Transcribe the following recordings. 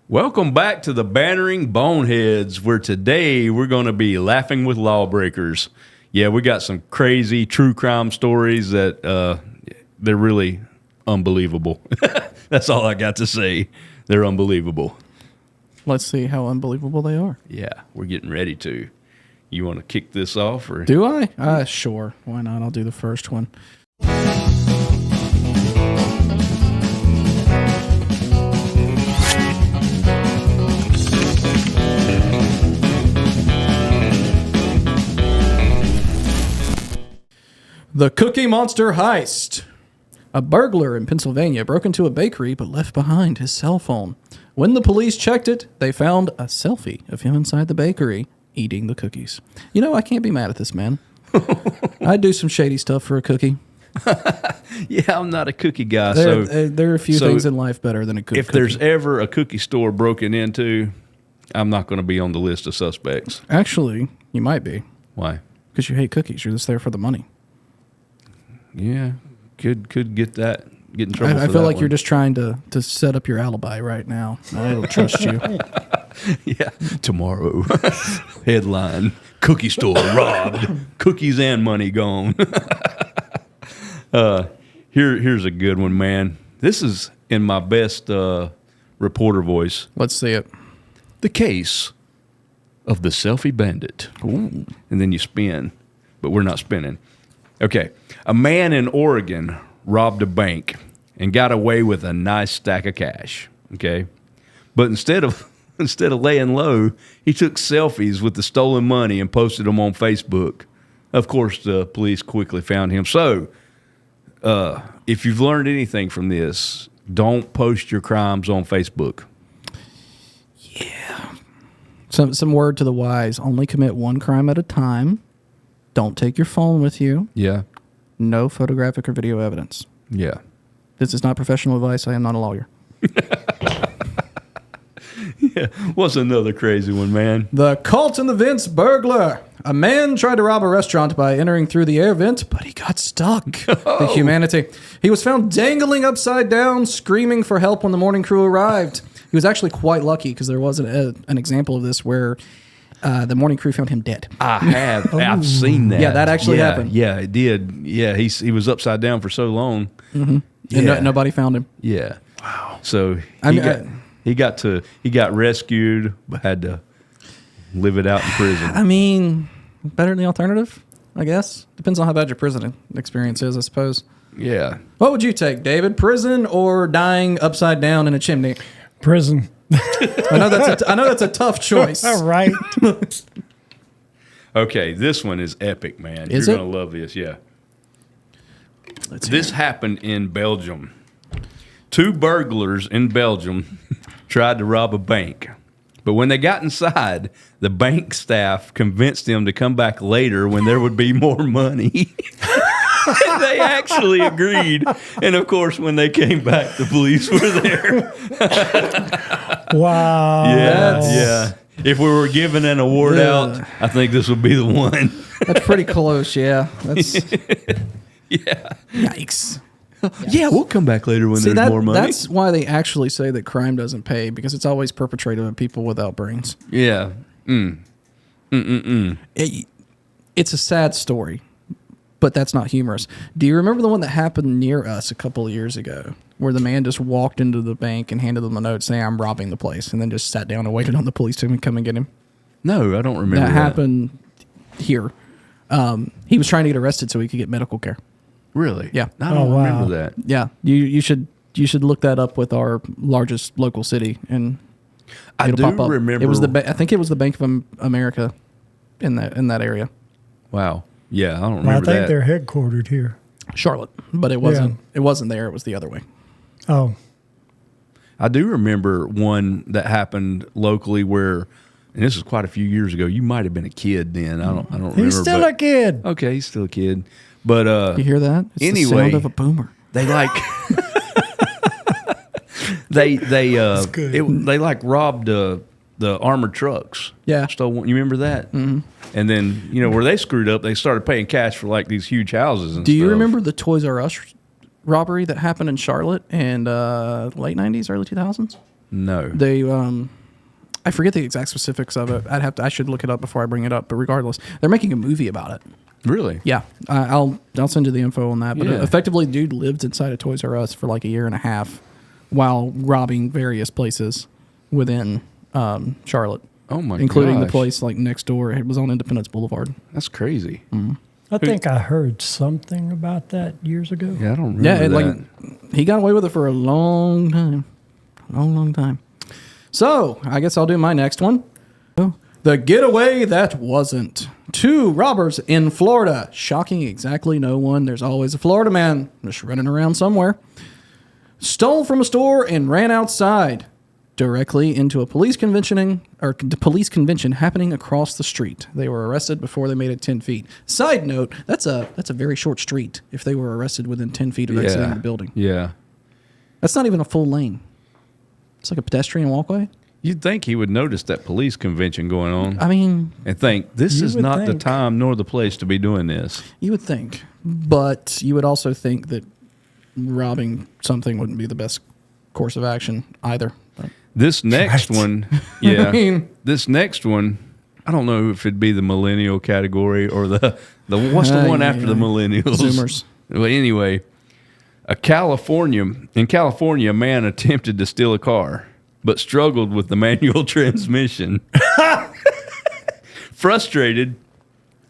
Welcome back to the Bantering Boneheads, where today we're going to be laughing with lawbreakers. Yeah, we got some crazy true crime stories that they're really unbelievable. That's all I got to say. They're unbelievable. Let's see how unbelievable they are. Yeah, we're getting ready to. You want to kick this off? Or Do I? Sure. Why not? I'll do the first one. The Cookie Monster Heist. A burglar in Pennsylvania broke into a bakery but left behind his cell phone. When the police checked it, they found a selfie of him inside the bakery eating the cookies. You know, I can't be mad at this man. I'd do some shady stuff for a cookie. Yeah, I'm not a cookie guy. There are a few things in life better than a good cookie. If cookie. there's ever a cookie store broken into, I'm not going to be on the list of suspects. Actually, you might be. Why? Because you hate cookies. You're just there for the money. Yeah, could get that. Get in trouble. I feel like you're just trying to set up your alibi right now. I don't trust you. Yeah, tomorrow. Headline: Cookie store robbed. Cookies and money gone. Here's a good one, man. This is in my best reporter voice. Let's see it. The case of the selfie bandit. Ooh. And then you spin, but we're not spinning. Okay, a man in Oregon robbed a bank and got away with a nice stack of cash. Okay, but instead of laying low, he took selfies with the stolen money and posted them on Facebook. Of course, the police quickly found him. So, if you've learned anything from this, don't post your crimes on Facebook. Yeah. Some word to the wise: only commit one crime at a time. Don't take your phone with you. Yeah. No photographic or video evidence. Yeah. This is not professional advice. I am not a lawyer. Yeah. What's another crazy one, man? The Cult in the Vents burglar. A man tried to rob a restaurant by entering through the air vent, but he got stuck. Oh. The humanity. He was found dangling upside down, screaming for help when the morning crew arrived. He was actually quite lucky because there was an example of this where the morning crew found him dead. I have. I've seen that. Yeah, that actually happened. Yeah, it did. Yeah, he was upside down for so long. Mm-hmm. Yeah. And nobody found him. Yeah. Wow. So he got rescued, but had to live it out in prison. I mean, better than the alternative, I guess. Depends on how bad your prison experience is, I suppose. Yeah. What would you take, David? Prison or dying upside down in a chimney? Prison. I know that's a tough choice. All right. Okay, this one is epic, man. Is You're going to love this, yeah. This happened in Belgium. 2 burglars in Belgium tried to rob a bank. But when they got inside, the bank staff convinced them to come back later when there would be more money. And they actually agreed. And, of course, when they came back, the police were there. Wow. Yeah. If we were giving an award out, I think this would be the one. That's pretty close, yeah. That's Yeah. Yikes. Yeah, we'll come back later when there's more money. That's why they actually say that crime doesn't pay, because it's always perpetrated by people without brains. Yeah. It's a sad story, but that's not humorous. Do you remember the one that happened near us a couple of years ago, where the man just walked into the bank and handed them a note saying, "I'm robbing the place," and then just sat down and waited on the police to come and get him? No, I don't remember that. That happened here. He was trying to get arrested so he could get medical care. Really? Yeah. I don't remember that. Yeah. You should look that up with our largest local city, and I do pop up. remember. It was I think it was the Bank of America in that area. Wow. Yeah, I don't Well, I remember think that. they're headquartered here. Charlotte, but it wasn't. Yeah. It wasn't there. It was the other way. Oh. I do remember one that happened locally where, and this was quite a few years ago. You might have been a kid then. I don't remember. He's still a kid. Okay, he's still a kid. But you hear that? It's anyway, the sound of a boomer. They like they like robbed the armored trucks. Yeah. Stole one. You remember that? Mm-hmm. And then where they screwed up, they started paying cash for like these huge houses. And Do you stuff. remember the Toys R Us robbery that happened in Charlotte in late 90s, early 2000s? No. They, I forget the exact specifics of it. I should look it up before I bring it up. But regardless, they're making a movie about it. Really? Yeah, I'll send you the info on that. But Yeah. effectively, dude lived inside a Toys R Us for like a year and a half while robbing various places within Charlotte. Oh my including the gosh. place like next door. It was on Independence Boulevard. That's crazy. I think I heard something about that years ago. Yeah, I don't remember Yeah, that. he got away with it for a long time. Long time. So, I guess I'll do my next one. The getaway that wasn't. 2 robbers in Florida. Shocking exactly no one. There's always a Florida man just running around somewhere. Stole from a store and ran outside directly into a police convention happening across the street. They were arrested before they made it 10 feet. Side note, that's a very short street if they were arrested within 10 feet of exiting the building. Yeah. That's not even a full lane. It's like a pedestrian walkway. You'd think he would notice that police convention going on I mean, and think, this You is would not the think. time nor the place to be doing this. you would think. But you would also think that robbing something wouldn't be the best course of action either. But This next Right. one, yeah. I mean- This next one, I don't know if it'd be the millennial category or the what's the one after the millennials? Zoomers. Well, anyway, in California, a man attempted to steal a car, but struggled with the manual transmission. Frustrated,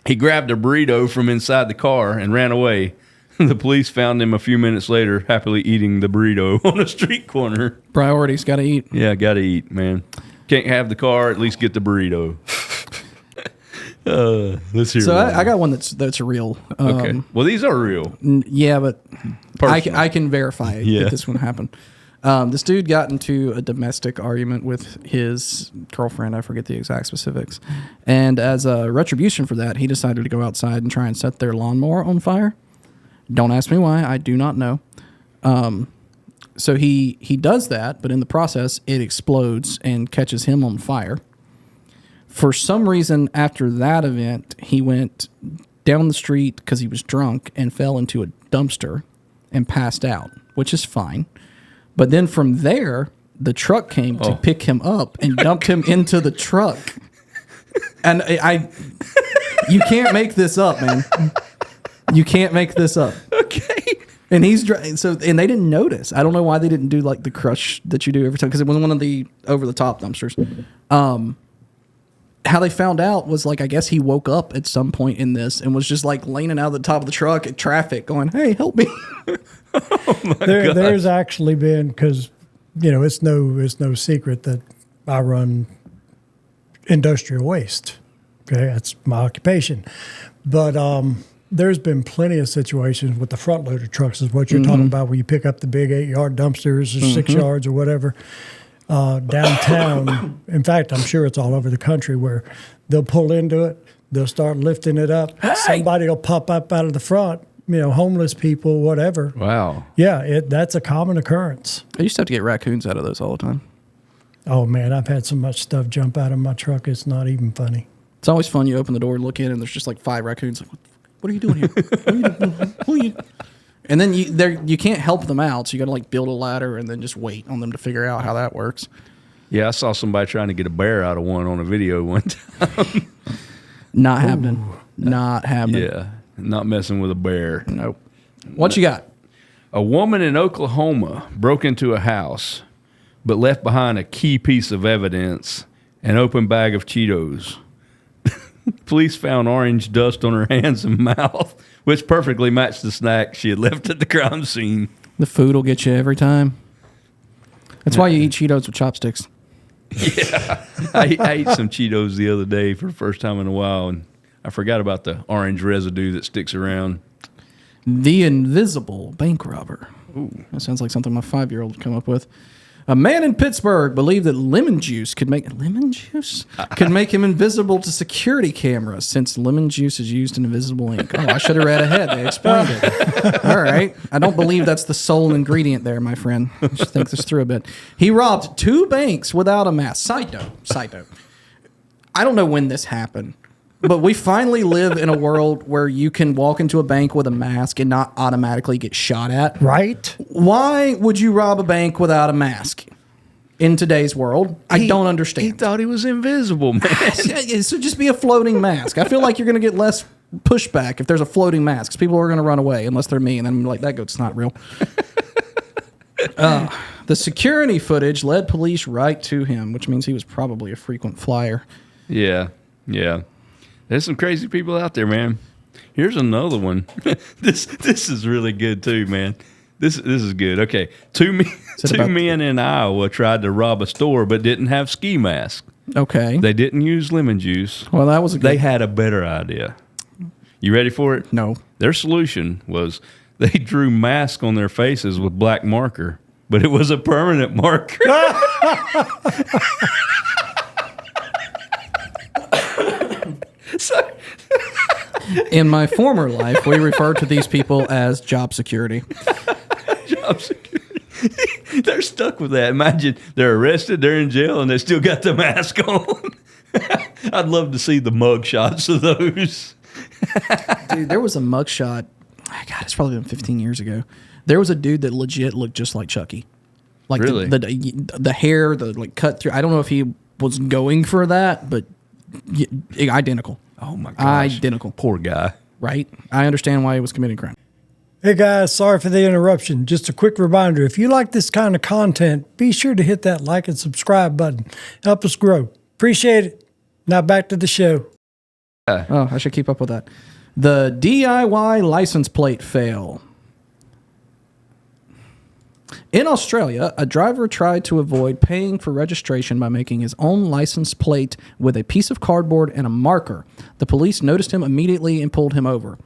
he grabbed a burrito from inside the car and ran away. The police found him a few minutes later, happily eating the burrito on a street corner. Priorities, got to eat. Yeah, gotta eat, man. Can't have the car, at least get the burrito. Let's hear So one. I got one that's real. Okay. Well, these are real. Yeah, but Personal. I can verify Yeah. that this one happened. This dude got into a domestic argument with his girlfriend. I forget the exact specifics. And as a retribution for that, he decided to go outside and try and set their lawnmower on fire. Don't ask me why. I do not know. So he does that, but in the process, it explodes and catches him on fire. For some reason, after that event, he went down the street because he was drunk and fell into a dumpster and passed out, which is fine. But then from there, the truck came to pick him up and dumped him into the truck. And you can't make this up, man. You can't make this up. Okay. And and they didn't notice. I don't know why they didn't do like the crush that you do every time because it was one of the over the top dumpsters. How they found out was like I guess he woke up at some point in this and was just like leaning out of the top of the truck at traffic, going, "Hey, help me!" There's actually been, because it's no secret that I run industrial waste. Okay, that's my occupation. But there's been plenty of situations with the front loader trucks, is what you're talking about, where you pick up the big 8-yard dumpsters or 6 yards or whatever downtown. In fact, I'm sure it's all over the country where they'll pull into it, they'll start lifting it up. Somebody will pop up out of the front. Homeless people, whatever. Wow. Yeah, that's a common occurrence. I used to have to get raccoons out of those all the time. Oh, man, I've had so much stuff jump out of my truck, it's not even funny. It's always fun. You open the door and look in, and there's just like 5 raccoons. Like, what are you doing here? What are you doing? What are you? And then you can't help them out, so you got to like build a ladder and then just wait on them to figure out how that works. Yeah, I saw somebody trying to get a bear out of one on a video one time. Not happening. Not happening. Yeah, not messing with a bear. Nope. What you got? A woman in Oklahoma broke into a house, but left behind a key piece of evidence, an open bag of Cheetos. Police found orange dust on her hands and mouth, which perfectly matched the snack she had left at the crime scene. The food will get you every time. That's why you eat Cheetos with chopsticks. I ate some Cheetos the other day for the first time in a while, and I forgot about the orange residue that sticks around. The Invisible Bank Robber. Ooh, that sounds like something my 5-year-old would come up with. A man in Pittsburgh believed that lemon juice could make him invisible to security cameras since lemon juice is used in invisible ink. Oh, I should have read ahead. They explained it. All right. I don't believe that's the sole ingredient there, my friend. Let's think this through a bit. He robbed 2 banks without a mask. Side note. I don't know when this happened, But we finally live in a world where you can walk into a bank with a mask and not automatically get shot at. Right? Why would you rob a bank without a mask in today's world? I don't understand. He thought he was invisible, man. So just be a floating mask. I feel like you're going to get less pushback if there's a floating mask, 'cause people are going to run away unless they're me, and then I'm like, that goat's not real. The security footage led police right to him, which means he was probably a frequent flyer. Yeah. There's some crazy people out there, man. Here's another one. This is really good too, man. This is good. Okay, two men in Iowa tried to rob a store but didn't have ski masks. Okay. They didn't use lemon juice. Well, that was a good... They had a better idea. You ready for it? No. Their solution was they drew masks on their faces with black marker, but it was a permanent marker. So, in my former life, we referred to these people as job security. job security. They're stuck with that. Imagine they're arrested, they're in jail, and they still got the mask on. I'd love to see the mug shots of those. Dude, there was a mugshot. God, it's probably been 15 years ago. There was a dude that legit looked just like Chucky. Like really? The hair, the like cut through. I don't know if he was going for that, but identical. Oh my gosh. Identical. Poor guy. Right? I understand why he was committing crime. Hey guys, sorry for the interruption. Just a quick reminder, if you like this kind of content, be sure to hit that like and subscribe button. Help us grow. Appreciate it. Now back to the show. Oh, I should keep up with that. The DIY license plate fail. In Australia, a driver tried to avoid paying for registration by making his own license plate with a piece of cardboard and a marker. The police noticed him immediately and pulled him over.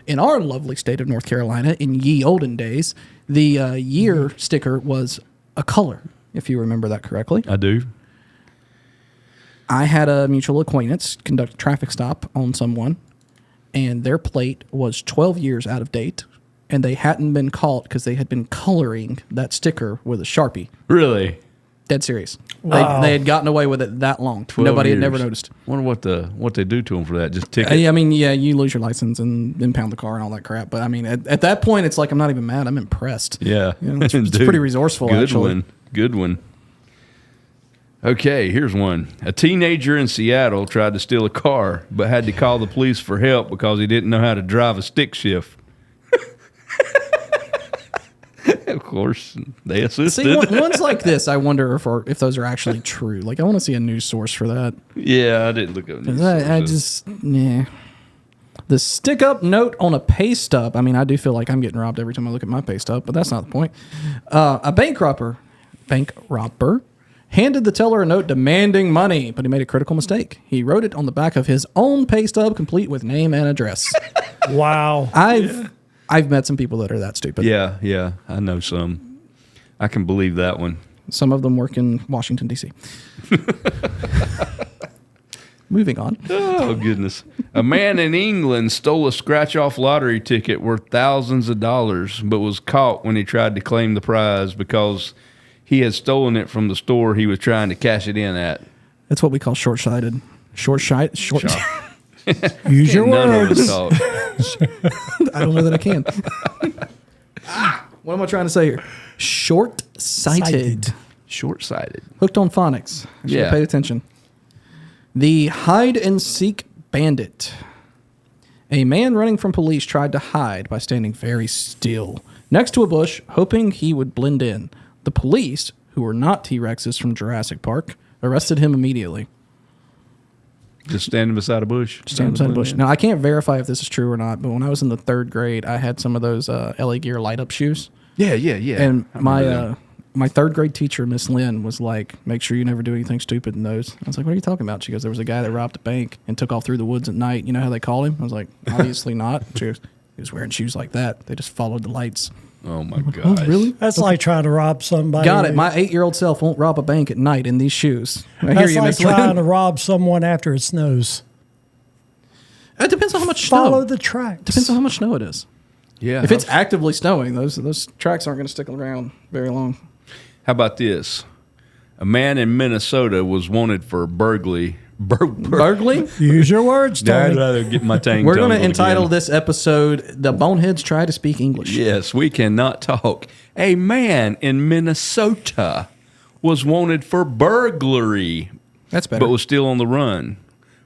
In our lovely state of North Carolina, in ye olden days, the year sticker was a color, if you remember that correctly. I do. I had a mutual acquaintance conduct a traffic stop on someone, and their plate was 12 years out of date, and they hadn't been caught because they had been coloring that sticker with a Sharpie. Really? Dead serious. Wow. They had gotten away with it that long. 12 Nobody years. had never noticed. Wonder what they do to him for that. Just ticket? I mean, yeah, you lose your license and impound the car and all that crap. But I mean, at that point, it's like I'm not even mad. I'm impressed. Yeah. You know, it's Dude, pretty resourceful, good actually. One. Good one. Okay, here's one. A teenager in Seattle tried to steal a car, but had to call the police for help because he didn't know how to drive a stick shift. Of course, they assisted. See, ones like this, I wonder if those are actually true. Like, I want to see a news source for that. Yeah, I didn't look up news I sources. The stick-up note on a pay stub. I mean, I do feel like I'm getting robbed every time I look at my pay stub, but that's not the point. A bank robber handed the teller a note demanding money, but he made a critical mistake. He wrote it on the back of his own pay stub, complete with name and address. Wow. I've met some people that are that stupid. Yeah, I know some. I can believe that one. Some of them work in Washington, D.C. Moving on. Oh, goodness. A man in England stole a scratch-off lottery ticket worth thousands of dollars, but was caught when he tried to claim the prize because he had stolen it from the store he was trying to cash it in at. That's what we call short-sighted. Short. Use your None of words. us thought. I don't know that I can. What am I trying to say here? Short-sighted. Short-sighted. Hooked on phonics. I should Yeah. have paid attention. The hide-and-seek bandit. A man running from police tried to hide by standing very still next to a bush, hoping he would blend in. The police, who were not T-Rexes from Jurassic Park, arrested him immediately. Just standing beside a bush. Standing beside a bush. Now, I can't verify if this is true or not, but when I was in the 3rd grade, I had some of those LA Gear light-up shoes. Yeah. And I remember them. my 3rd grade teacher, Miss Lynn, was like, make sure you never do anything stupid in those. I was like, what are you talking about? She goes, there was a guy that robbed a bank and took off through the woods at night. You know how they call him? I was like, obviously not. She goes, he was wearing shoes like that. They just followed the lights. Oh, my gosh. Really? That's like trying to rob somebody. Got it. My 8-year-old self won't rob a bank at night in these shoes. I hear That's you, like Miss trying Lynn. to rob someone after it snows. It depends on how much Follow snow. the tracks. Depends on how much snow it is. Yeah. If it's actively snowing, those tracks aren't going to stick around very long. How about this? A man in Minnesota was wanted for burglary Burgling? Use your words, I'd Tony. rather get my tongue. We're going to tumbled entitle again. this episode, The Boneheads Try to Speak English. Yes, we cannot talk. A man in Minnesota was wanted for burglary, That's better. but was still on the run.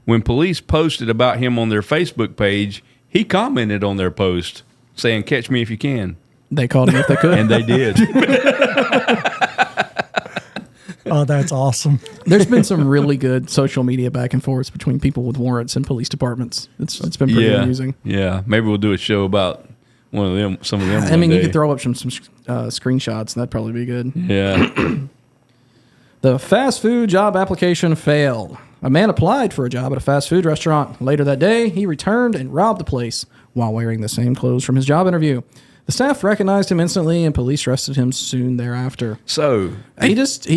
When police posted about him on their Facebook page, he commented on their post saying, "Catch me if you can." They called him if they could. And they did. Oh, that's awesome. There's been some really good social media back and forth between people with warrants and police departments. It's been pretty amusing. Yeah. Maybe we'll do a show about one of them, some of them. I mean, one you day. could throw up some screenshots, and that'd probably be good. Yeah. The fast food job application failed. A man applied for a job at a fast food restaurant. Later that day, he returned and robbed the place while wearing the same clothes from his job interview. The staff recognized him instantly, and police arrested him soon thereafter. So He just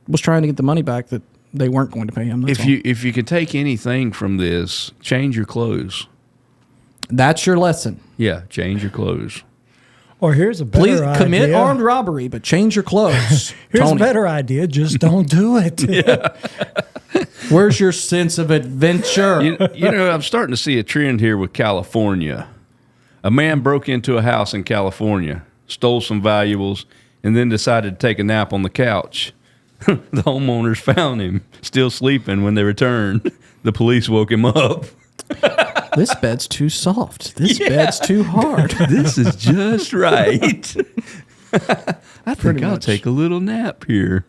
was trying to get the money back that they weren't going to pay him. That's all. if you could take anything from this, change your clothes. That's your lesson. Yeah, change your clothes. Or here's a better Please idea. commit armed robbery, but change your clothes. Here's Tony, a better idea. Just don't do it. where's your sense of adventure? You know, I'm starting to see a trend here with California. A man broke into a house in California, stole some valuables, and then decided to take a nap on the couch. The homeowners found him still sleeping when they returned. The police woke him up. This bed's too soft. This bed's too hard. This is just right. I think I'll much. take a little nap here.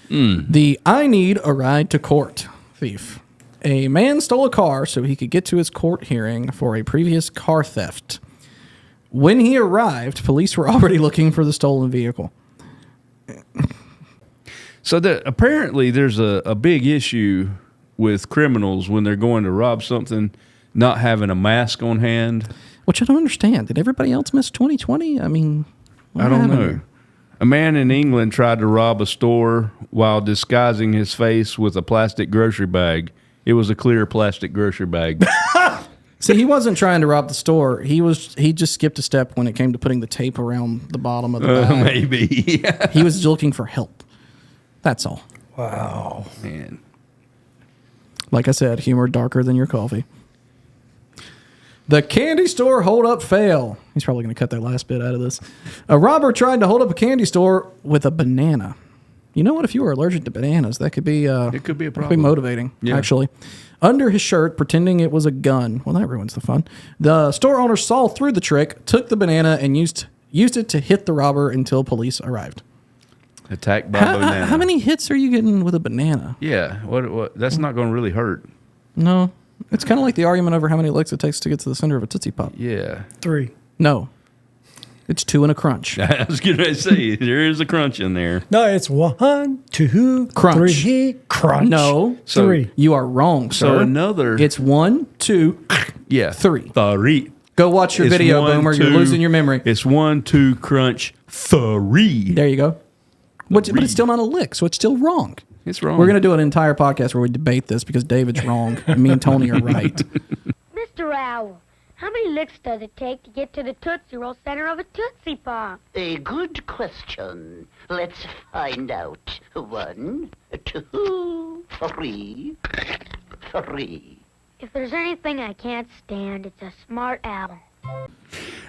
The I need a ride to court thief. A man stole a car so he could get to his court hearing for a previous car theft. When he arrived, police were already looking for the stolen vehicle. So apparently there's a big issue with criminals when they're going to rob something, not having a mask on hand. Which I don't understand. Did everybody else miss 2020? I mean, what I don't happened know. here? A man in England tried to rob a store while disguising his face with a plastic grocery bag. It was a clear plastic grocery bag. See, he wasn't trying to rob the store. He just skipped a step when it came to putting the tape around the bottom of the bag. Maybe. He was looking for help. That's all. Wow. Man. Like I said, humor darker than your coffee. The candy store hold up fail. He's probably going to cut that last bit out of this. A robber tried to hold up a candy store with a banana. You know what? If you were allergic to bananas, that could be It could be a that could be problem. motivating. Yeah. Actually, under his shirt, pretending it was a gun. Well, that ruins the fun. The store owner saw through the trick, took the banana, and used it to hit the robber until police arrived. Attacked by a banana. How many hits are you getting with a banana? Yeah. What? That's not going to really hurt. No. It's kind of like the argument over how many licks it takes to get to the center of a Tootsie Pop. Yeah. 3. No. It's 2 and a crunch. I was going to say, there is a crunch in there. No, it's 1, 2, Crunch. 3, crunch. No. So- 3. You are wrong, So sir. another. It's 1, 2. yeah. 3. 3. Go watch your It's video, 1, Boomer. You're 2. losing your memory. It's 1, 2, crunch, 3. There you go. But it's still not a lick, so it's still wrong. It's wrong. We're going to do an entire podcast where we debate this because David's wrong and me and Tony are right. Mr. Owl, how many licks does it take to get to the Tootsie Roll center of a Tootsie Pop? A good question. Let's find out. 1, 2, 3, 3. If there's anything I can't stand, it's a smart owl.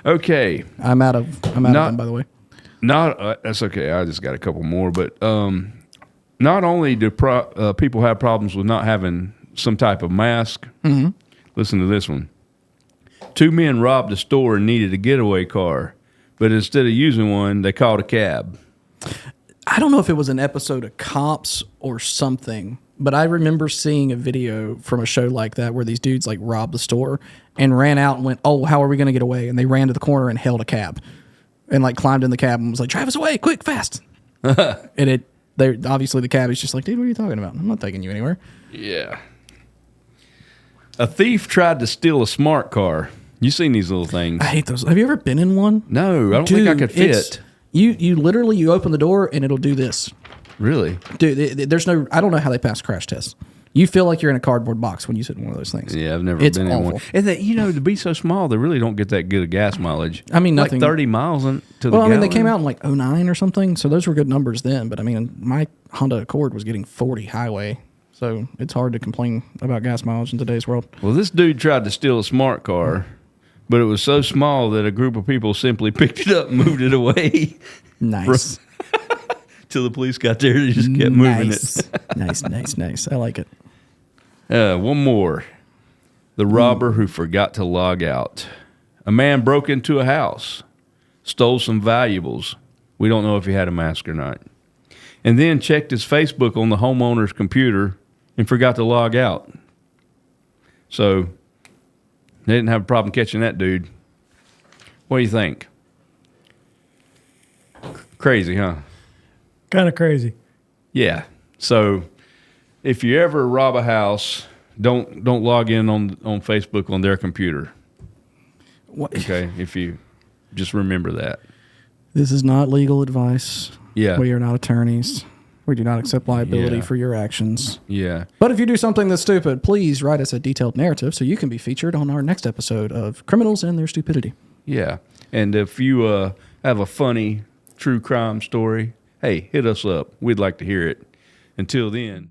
Okay. I'm out of them, by the way. Not that's okay. I just got a couple more, but not only do people have problems with not having some type of mask. Mm-hmm. Listen to this one. 2 men robbed a store and needed a getaway car, but instead of using one, they called a cab. I don't know if it was an episode of Cops or something, but I remember seeing a video from a show like that where these dudes like robbed the store and ran out and went, "Oh, how are we going to get away?" And they ran to the corner and hailed a cab and like climbed in the cab and was like, "Drive us away, quick, fast." And they obviously the cab is just like, "Dude, what are you talking about? I'm not taking you anywhere." Yeah. A thief tried to steal a smart car. You seen these little things? I hate those. Have you ever been in one? No, I don't think I Dude, could it's- fit. You literally you open the door and it'll do this. Really? Dude, there's no. I don't know how they pass crash tests. You feel like you're in a cardboard box when you sit in one of those things. Yeah, I've never It's been in one. awful. And to be so small, they really don't get that good of gas mileage. I mean, like nothing- 30 miles to the Well, I mean, they gallon. came out in like 09 or something, so those were good numbers then. But I mean, my Honda Accord was getting 40 highway. So it's hard to complain about gas mileage in today's world. Well, this dude tried to steal a smart car, but it was so small that a group of people simply picked it up and moved it away. Nice. Till the police got there, they just kept moving it. Nice. I like it. One more. The robber who forgot to log out. A man broke into a house, stole some valuables. We don't know if he had a mask or not. And then checked his Facebook on the homeowner's computer and forgot to log out. So they didn't have a problem catching that dude. What do you think? Crazy, huh? Kind of crazy. Yeah. So if you ever rob a house, don't log in on Facebook on their computer. What? Okay, if you just remember that. This is not legal advice. Yeah. We are not attorneys. We do not accept liability Yeah. for your actions. Yeah. But if you do something that's stupid, please write us a detailed narrative so you can be featured on our next episode of Criminals and Their Stupidity. Yeah. And if you have a funny true crime story, hey, hit us up. We'd like to hear it. Until then.